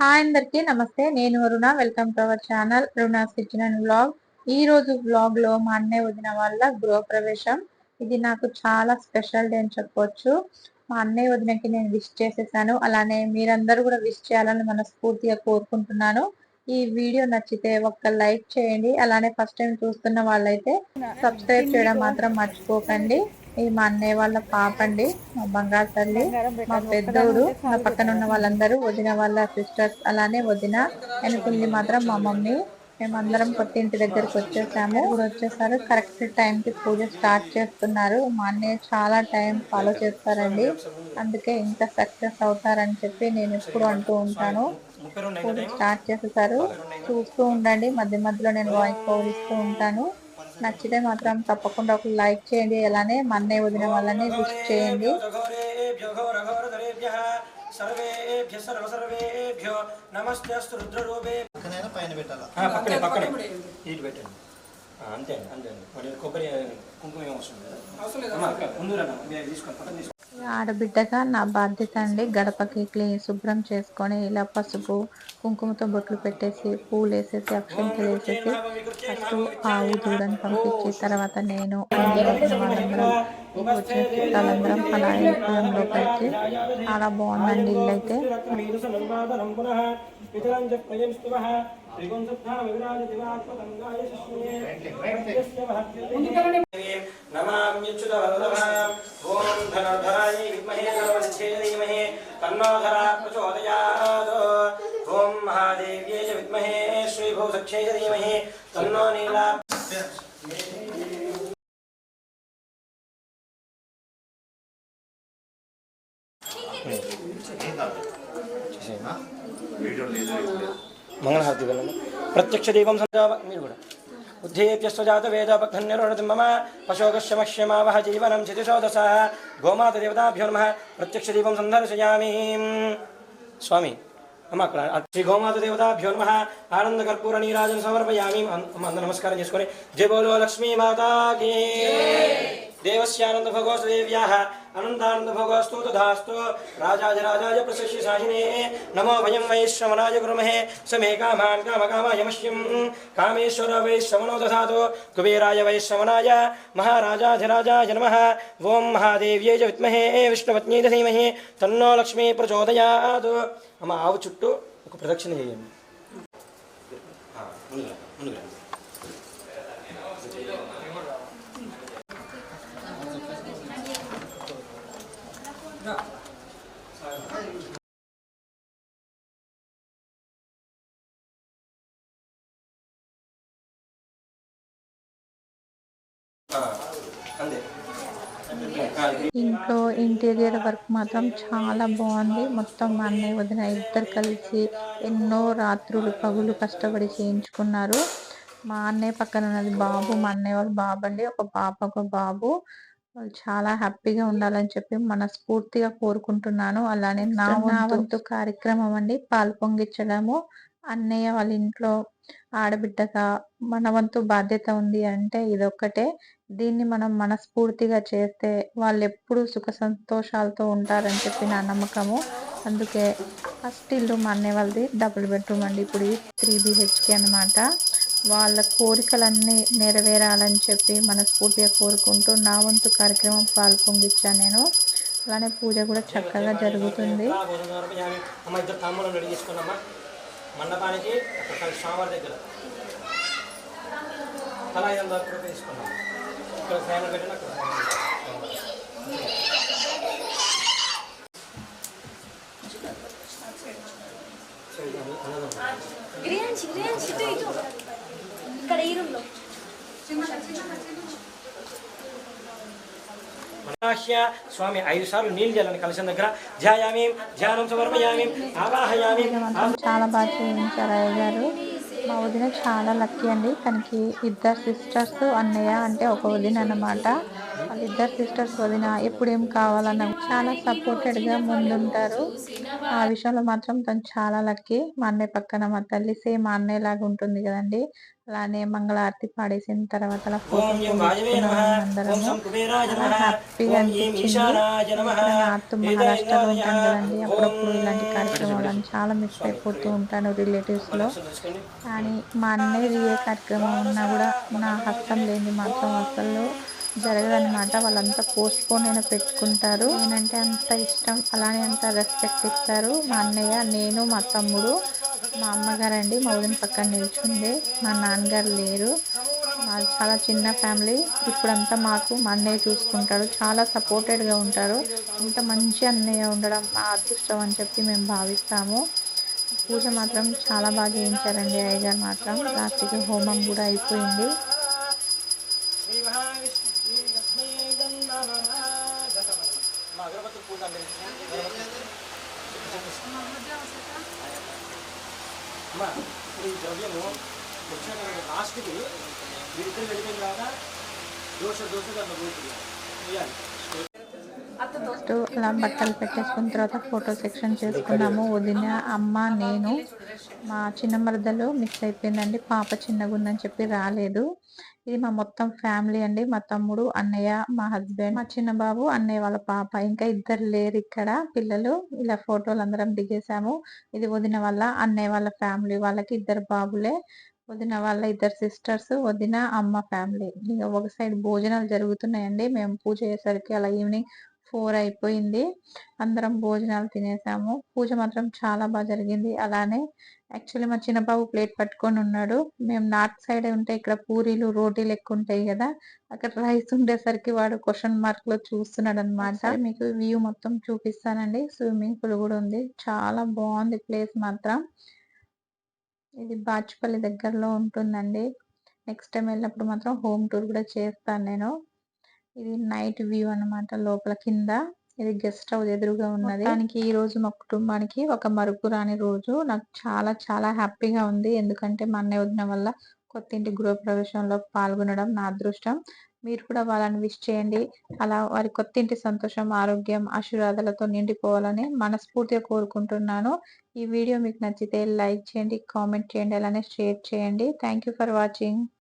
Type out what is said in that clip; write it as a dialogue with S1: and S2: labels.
S1: Hi అందరికి నమస్తే. నేను Runa. Welcome to our channel Runa's kitchen and vlog. ఈ రోజు వ్లాగ్ లో మా అన్నయ్య వదిన వాళ్ళ గృహప్రవేశం. ఇది నాకు చాలా స్పెషల్ డే అని చెప్పొచ్చు. మా అన్నయ్య వదినకి నేను విష్ చేసేసాను. అలానే మీరందరూ కూడా విష్ చేయాలని మనస్ఫూర్తిగా కోరుకుంటున్నాను. ఈ వీడియో నచ్చితే ఒక్క లైక్ చేయండి. అలానే ఫస్ట్ టైం చూస్తున్న వాళ్ళైతే సబ్స్క్రైబ్ చేయడం మాత్రం మర్చిపోకండి. ఇది మా అన్నయ్య వాళ్ళ పాప అండి, మా బంగారు తల్లి, మా పెద్దోడు, నా పక్కన ఉన్న వాళ్ళందరూ వదిన వాళ్ళ సిస్టర్స్, అలానే వదిన వెనుకుంది మాత్రం మా మమ్మీ. మేమందరం కొత్త ఇంటి దగ్గరకు వచ్చేసాము. ఇప్పుడు వచ్చేసారు, కరెక్ట్ టైం కి పూజ స్టార్ట్ చేస్తున్నారు. మా అన్నయ్య చాలా టైం ఫాలో చేస్తారండి, అందుకే ఇంకా సక్సెస్ అవుతారని చెప్పి నేను ఎప్పుడు అంటూ ఉంటాను. పూజ స్టార్ట్ చేసేసారు, చూస్తూ ఉండండి. మధ్య మధ్యలో నేను వాయిస్ ఓవర్ ఇస్తూ ఉంటాను. నచ్చితే మాత్రం తప్పకుండా ఒక లైక్ చేయండి. అలానే మా అన్నయ్య వదిన వాళ్ళని విష్ చేయండి.
S2: సర్వేభ్యో నమస్తేస్తు రుద్రరూపే పైన పెట్టాలి. పక్కనే పక్కనే ఇటు పెట్టండి. అంతే అండి, అంతే అండి. కొబ్బరి కుంకుమ ఏం అవసరం
S1: ఆడబిడ్డగా నా బాధ్యత అండి. గడపకి శుభ్రం చేసుకొని ఇలా పసుపు కుంకుమతో బొట్లు పెట్టేసి పూలు వేసేసి అక్షింతలు వేసేసి ఫస్ట్ ఆవు దూడని పంపించి తర్వాత నేను వాళ్ళందరం వచ్చిన చుట్టాలందరం అలా వెళ్ళిపోయాం లోపలికి. చాలా బాగుందండి ఇల్లు అయితే.
S2: ఓం ధనుర్ధరాయ విద్మహే ధనుర్వచ్చే ధీమహి తన్నో ధరా ప్రచోదయాత్. ఓం మహాదేవ్యై విద్మహే శ్రీభూసఖ్యై ధీమహి తన్నో నీలా. మంగళహారతి ప్రత్యక్ష దీపం మీరు కూడా ఉద్ధేప్యస్వజాత వేదభక్తన్యరోణతి మమ పశోగశ్యమక్ష్యమావహ జీవనం చితిశోదస. గోమాతదేవతాభ్యో నమః. ప్రత్యక్ష దీపం సందర్శయామి. స్వామి అమ్మ అక్కడ శ్రీ గోమాతదేవతాభ్యో నమః. ఆనంద కర్పూర నీరాజన సమర్పయామి. అందరూ నమస్కారం చేసుకొని జై బోలో లక్ష్మీ మాతాకి. దేవస్యానంద భగవత్ దేవ్యాః అనంతానంద భగవస్తు తథాస్తు. రాజాజరాజాయ ప్రశస్య సాహినే నమో వయం వైశ్రవణాయ గురుమహే సమే కామాన్ కామకామాయమశ్యం కామేశ్వర వైశ్రవణో దధాతు. కుబేరాయ వైశ్రవణాయ మహారాజాధిరాజాయ నమః. ఓం మహాదేవ్యై చ విద్మహే విష్ణుపత్న్యై చ ధీమహి తన్నో లక్ష్మీ ప్రచోదయాత్. అమ్మ ఆవు చుట్టూ ఒక ప్రదక్షిణ చేయండి. ముందుగా
S1: ఇంట్లో ఇంటీరియర్ వర్క్ మాత్రం చాలా బాగుంది. మొత్తం మా అన్నయ్య వదిన ఇద్దరు కలిసి ఎన్నో రాత్రులు పగులు కష్టపడి చేయించుకున్నారు. మా అన్నయ్య పక్కన ఉన్నది బాబు, మా అన్నయ్య వాళ్ళ బాబు అండి. ఒక పాప ఒక బాబు. వాళ్ళు చాలా హ్యాపీగా ఉండాలని చెప్పి మనస్ఫూర్తిగా కోరుకుంటున్నాను. అలానే నా వంతు కార్యక్రమం అండి పాలు పొంగించడము. అన్నయ్య వాళ్ళ ఇంట్లో ఆడబిడ్డగా మన వంతు బాధ్యత ఉంది అంటే ఇదొక్కటే. దీన్ని మనం మనస్ఫూర్తిగా చేస్తే వాళ్ళు ఎప్పుడూ సుఖ సంతోషాలతో ఉంటారని చెప్పి నా నమ్మకము. అందుకే ఫస్ట్ ఇల్లు మా అన్నయ్య వాళ్ళది డబుల్ బెడ్రూమ్ అండి. ఇప్పుడు 3 BHK అనమాట. వాళ్ళ కోరికలన్నీ నెరవేరాలని చెప్పి మనస్ఫూర్తిగా కోరుకుంటూ నా వంతు కార్యక్రమం పాలు పొంగించాను నేను. అలానే పూజ కూడా చక్కగా జరుగుతుంది.
S2: మండపానికి స్వామివారి దగ్గర తలా 5 వరకు తీసుకున్నాం. ఇక్కడ ఫ్యాన్ పెట్టిన అక్కడ స్వామి 5 సార్లు నీళ్ళు జల్లని కలశం దగ్గర ధ్యాయామి, ధ్యానం సమర్పయామి, ఆవాహయామి.
S1: చాలా బాగా చేయించారు అయ్య గారు. మా వదిన చాలా లక్కీ అండి. తనకి 2 సిస్టర్స్, అన్నయ్య అంటే ఒక వదిన అన్నమాట. వాళ్ళ ఇద్దరు సిస్టర్స్ వదిన ఎప్పుడు ఏం కావాలన్నా చాలా సపోర్టెడ్ గా ముందుంటారు. ఆ విషయంలో మాత్రం తను చాలా లక్కీ. మా అన్నయ్య పక్కన మా తల్లి సేమ్ మా అన్నయ్య లాగా ఉంటుంది కదండి. అలానే మంగళారతి పాడేసిన తర్వాత అలా
S2: ఓం
S1: ఫోటోస్
S2: యం వాయవే
S1: తీసుకున్నాం
S2: నమః, ఓం
S1: మేమందరము.
S2: సం కుబేరాయ
S1: చాలా
S2: నమః,
S1: హ్యాపీగా
S2: ఓం ఏం
S1: అనిపించింది.
S2: ఈశానాయ
S1: నేను
S2: నమః,
S1: ఇక్కడ నార్త్ మహారాష్ట్రలో
S2: వేదాయ
S1: ఉంటాను కదండి.
S2: ఓం
S1: అప్పుడప్పుడు ఇలాంటి కార్యక్రమాలను చాలా మిస్ అయిపోతూ ఉంటాను రిలేటివ్స్ లో.
S2: లక్షలు తీసుకోండి.
S1: కానీ మా అన్నయ్యది ఏ కార్యక్రమం ఉన్నా కూడా నా హస్తం లేనిది మాత్రం అసలు జరగదనమాట. వాళ్ళంతా పోస్ట్ పోన్ అయినా పెట్టుకుంటారు. నేనంటే అంత ఇష్టం, అలానే అంత రెస్పెక్ట్ ఇస్తారు మా అన్నయ్య. నేను మా తమ్ముడు, మా అమ్మగారండి మా వదిన పక్కన నిల్చుంది. మా నాన్నగారు లేరు. మాది చాలా చిన్న ఫ్యామిలీ. ఇప్పుడంతా మాకు మా అన్నయ్య చూసుకుంటాడు. చాలా సపోర్టెడ్ గా ఉంటారు. ఇంత మంచి అన్నయ్య ఉండడం మా అదృష్టం అని చెప్పి మేము భావిస్తాము. పూజ మాత్రం చాలా బాగా చేయించారండి అయ్యగారు మాత్రం. లాస్ట్ కి హోమం కూడా అయిపోయింది.
S2: శ్రీ మహావిష్ణు లక్ష్మీ గంధర్వ మా అగరబత్తులు పూజ అమ్మా ఇప్పుడు ఈ ద్రవ్యము వచ్చాక లాస్ట్కి వీరిద్దరు వెళ్ళిపోయిన తర్వాత దోశ దాంట్లో పోతుంది వేయాలి.
S1: నెక్స్ట్ అలా బట్టలు పెట్టేసుకున్న తర్వాత ఫోటో సెక్షన్ చేసుకున్నాము. వదిన, అమ్మ, నేను. మా చిన్న మరదలు మిస్ అయిపోయిందండి. పాప చిన్నగా ఉందని చెప్పి రాలేదు. ఇది మా మొత్తం ఫ్యామిలీ అండి. మా తమ్ముడు, అన్నయ్య, మా హస్బెండ్, మా చిన్న బాబు, అన్నయ్య వాళ్ళ పాప. ఇంకా ఇద్దరు లేరు ఇక్కడ పిల్లలు. ఇలా ఫోటోలు అందరం దిగేసాము. ఇది వదిన వాళ్ళ అన్నయ్య వాళ్ళ ఫ్యామిలీ. వాళ్ళకి ఇద్దరు బాబులే. వదిన వాళ్ళ ఇద్దరు సిస్టర్స్, వదిన అమ్మ ఫ్యామిలీ. ఇక ఒక సైడ్ భోజనాలు జరుగుతున్నాయండి. మేము పూజ చేసరికి అలా ఈవినింగ్ 4 అయిపోయింది. అందరం భోజనాలు తినేసాము. పూజ మాత్రం చాలా బాగా జరిగింది. అలానే యాక్చువల్లీ మా చిన్న బాబు ప్లేట్ పట్టుకొని ఉన్నాడు. మేము నార్త్ సైడ్ ఉంటే ఇక్కడ పూరీలు రోటీలు ఎక్కువ ఉంటాయి కదా, అక్కడ రైస్ ఉండేసరికి వాడు క్వశ్చన్ మార్క్ లో చూస్తున్నాడు అనమాట. మీకు వ్యూ మొత్తం చూపిస్తానండి. స్విమ్మింగ్ పూల్ కూడా ఉంది. చాలా బాగుంది ప్లేస్ మాత్రం. ఇది బాచుపల్లి దగ్గరలో ఉంటుందండి. నెక్స్ట్ టైం వెళ్ళినప్పుడు మాత్రం హోమ్ టూర్ కూడా చేస్తాను నేను. ఇది నైట్ వ్యూ అన్నమాట. లోపల కింద ఇది గెస్ట్ హౌస్ ఎదురుగా ఉన్నది. దానికి ఈ రోజు మా కుటుంబానికి ఒక మరుపురాని రోజు. నాకు చాలా చాలా హ్యాపీగా ఉంది. ఎందుకంటే మా అన్నయ్య వదిన వల్ల కొత్తింటి గృహప్రవేశంలో పాల్గొనడం నా అదృష్టం. మీరు కూడా వాళ్ళని విష్ చేయండి. అలా వారి కొత్తింటి సంతోషం, ఆరోగ్యం, ఆశీర్వాదాలతో నిండిపోవాలని మనస్ఫూర్తిగా కోరుకుంటున్నాను. ఈ వీడియో మీకు నచ్చితే లైక్ చేయండి, కామెంట్ చేయండి, అలానే షేర్ చేయండి. Thank you for watching.